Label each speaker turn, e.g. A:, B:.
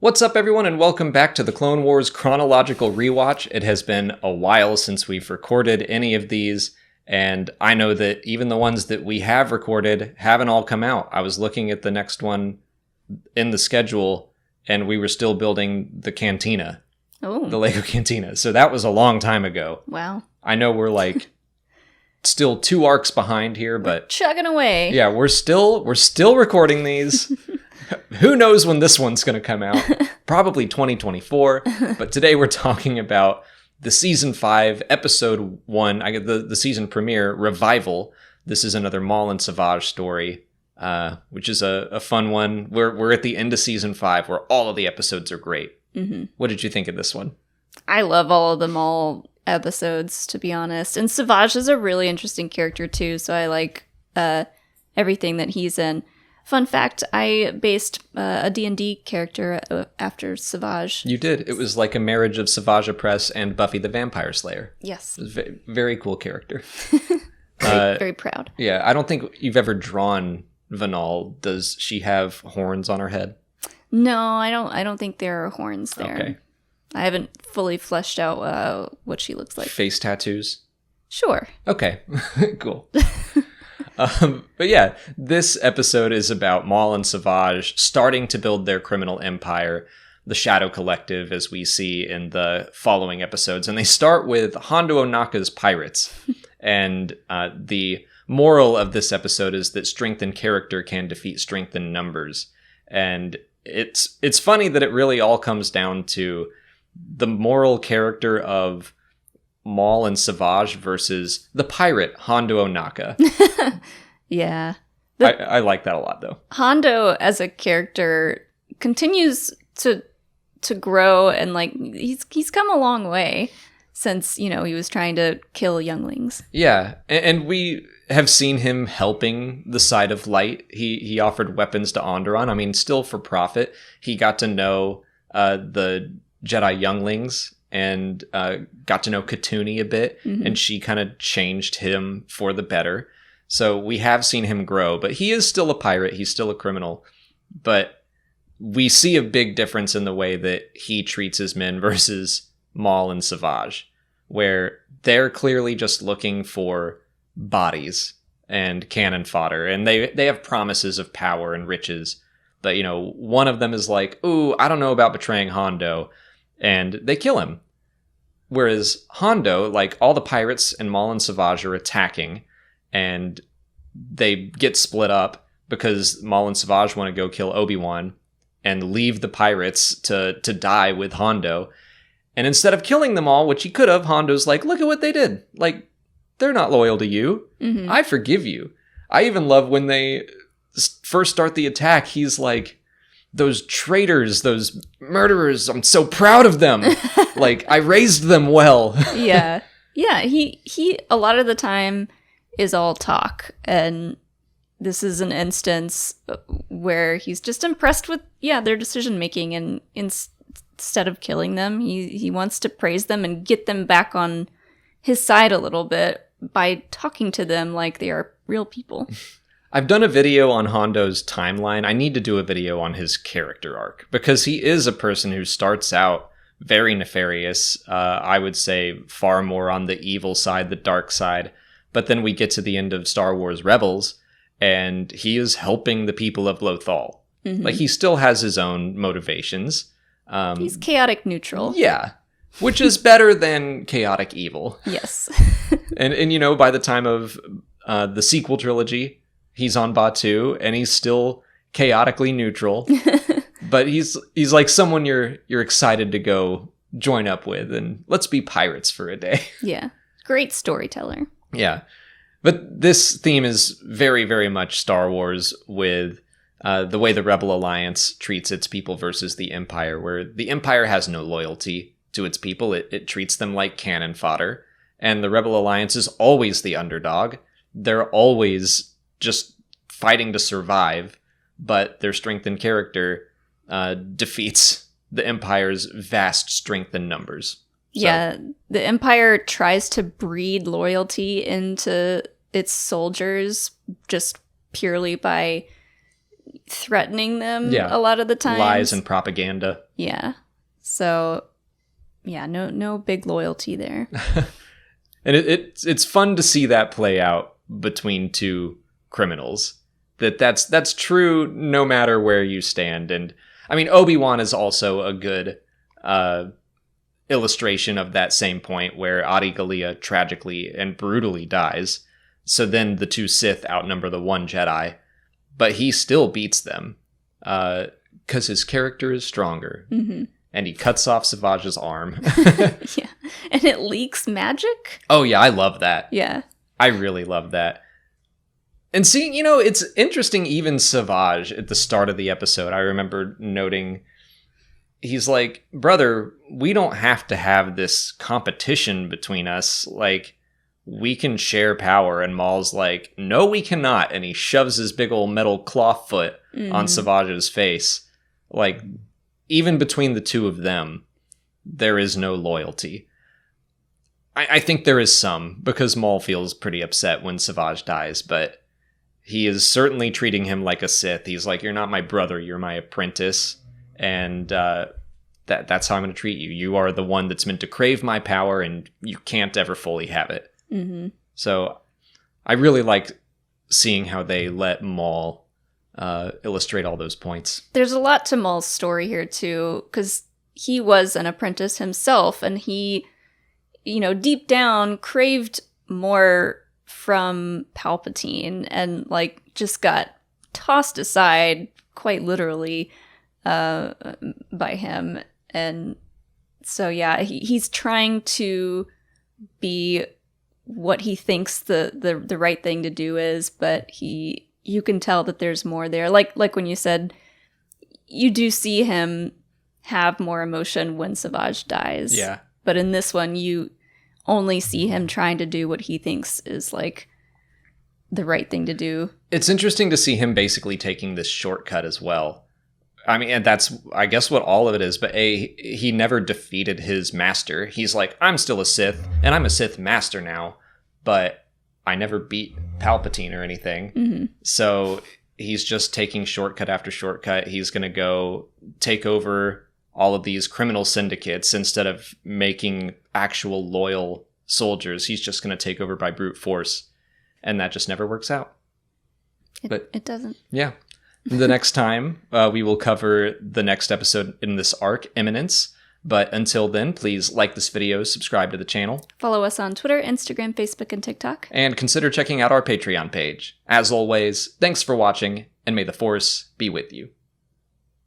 A: What's up, everyone, and welcome back to the Clone Wars Chronological Rewatch. It has been a while since we've recorded any of these, and I know that even the ones that we have recorded haven't all come out. I was looking at the next one in the schedule, and we were still building the cantina, the Lego cantina. So that was a long time ago.
B: Wow.
A: I know we're like still 2 arcs behind here, but
B: we're chugging away.
A: Yeah, we're still recording these. Who knows when this one's going to come out? Probably 2024. But today we're talking about the Season 5, Episode 1, the season premiere, Revival. This is another Maul and Savage story, which is a fun one. We're at the end of Season 5, where all of the episodes are great. Mm-hmm. What did you think of this one?
B: I love all of the Maul episodes, to be honest. And Savage is a really interesting character, too, so I like everything that he's in. Fun fact, I based a D&D character after Savage.
A: You did. It was like a marriage of Savage Opress and Buffy the Vampire Slayer.
B: Yes.
A: It was a very cool character.
B: Very proud.
A: Yeah, I don't think you've ever drawn Vanal. Does she have horns on her head?
B: No, I don't think there are horns there.
A: Okay.
B: I haven't fully fleshed out what she looks like.
A: Face tattoos?
B: Sure.
A: Okay, cool. But yeah, this episode is about Maul and Savage starting to build their criminal empire, the Shadow Collective, as we see in the following episodes. And they start with Hondo Ohnaka's pirates. And the moral of this episode is that strength in character can defeat strength in numbers. And it's funny that it really all comes down to the moral character of Maul and Savage versus the pirate Hondo Ohnaka.
B: Yeah.
A: I like that a lot, though.
B: Hondo as a character continues to grow, and like he's come a long way since, he was trying to kill younglings.
A: Yeah, and we have seen him helping the side of light. He offered weapons to Onderon. I mean, still for profit. He got to know the Jedi younglings and got to know Katuni a bit, and she kind of changed him for the better. So we have seen him grow, but he is still a pirate. He's still a criminal. But we see a big difference in the way that he treats his men versus Maul and Savage, where they're clearly just looking for bodies and cannon fodder, and they have promises of power and riches. But, one of them is like, ooh, I don't know about betraying Hondo, and they kill him. Whereas Hondo, like all the pirates and Maul and Savage are attacking, and they get split up because Maul and Savage want to go kill Obi-Wan and leave the pirates to die with Hondo. And instead of killing them all, which he could have, Hondo's like, look at what they did. Like, they're not loyal to you. Mm-hmm. I forgive you. I even love when they first start the attack, he's like, those traitors, those murderers, I'm so proud of them. Like, I raised them well.
B: Yeah. Yeah, he a lot of the time is all talk, and this is an instance where he's just impressed with their decision making, and instead of killing them, he wants to praise them and get them back on his side a little bit by talking to them like they are real people.
A: I've done a video on Hondo's timeline. I need to do a video on his character arc, because he is a person who starts out very nefarious. I would say far more on the evil side, the dark side. But then we get to the end of Star Wars Rebels, and he is helping the people of Lothal. Mm-hmm. Like, he still has his own motivations.
B: He's chaotic neutral.
A: Yeah, which is better than chaotic evil.
B: Yes.
A: and by the time of the sequel trilogy, he's on Batuu, and he's still chaotically neutral. But he's like someone you're excited to go join up with, and let's be pirates for a day.
B: Yeah. Great storyteller.
A: Yeah. But this theme is very, very much Star Wars, with the way the Rebel Alliance treats its people versus the Empire, where the Empire has no loyalty to its people. It treats them like cannon fodder. And the Rebel Alliance is always the underdog. They're always just fighting to survive, but their strength in character defeats the Empire's vast strength in numbers. So.
B: Yeah, the Empire tries to breed loyalty into its soldiers just purely by threatening them
A: Yeah.
B: a lot of the time.
A: Lies and propaganda.
B: Yeah. So, yeah, no big loyalty there.
A: And it's fun to see that play out between two criminals. That's true no matter where you stand. And I mean, Obi-Wan is also a good illustration of that same point where Adi Gallia tragically and brutally dies. So then the two Sith outnumber the one Jedi, but he still beats them because his character is stronger.
B: Mm-hmm.
A: And he cuts off Savage's arm.
B: Yeah. And it leaks magic?
A: Oh, yeah, I love that.
B: Yeah.
A: I really love that. And seeing, it's interesting, even Savage at the start of the episode, I remember noting, he's like, brother, we don't have to have this competition between us. Like, we can share power. And Maul's like, no, we cannot. And he shoves his big old metal claw foot on Savage's face. Like, even between the two of them, there is no loyalty. I think there is some, because Maul feels pretty upset when Savage dies, but he is certainly treating him like a Sith. He's like, you're not my brother, you're my apprentice, and that's how I'm going to treat you. You are the one that's meant to crave my power, and you can't ever fully have it.
B: Mm-hmm.
A: So I really like seeing how they let Maul illustrate all those points.
B: There's a lot to Maul's story here, too, because he was an apprentice himself, and he, deep down craved more from Palpatine and, just got tossed aside, quite literally, by him. And so, yeah, he's trying to be what he thinks the right thing to do is, but you can tell that there's more there. Like when you said, you do see him have more emotion when Savage dies.
A: Yeah.
B: But in this one, you only see him trying to do what he thinks is, the right thing to do. It's
A: interesting to see him basically taking this shortcut as well. I mean, and that's, I guess, what all of it is. But he never defeated his master. He's like, I'm still a Sith, and I'm a Sith master now, but I never beat Palpatine or anything.
B: Mm-hmm.
A: So he's just taking shortcut after shortcut. He's going to go take over all of these criminal syndicates instead of making actual loyal soldiers. He's just going to take over by brute force. And that just never works out.
B: It doesn't.
A: Yeah. The next time, we will cover the next episode in this arc, Eminence. But until then, please like this video, subscribe to the channel.
B: Follow us on Twitter, Instagram, Facebook, and TikTok.
A: And consider checking out our Patreon page. As always, thanks for watching, and may the Force be with you.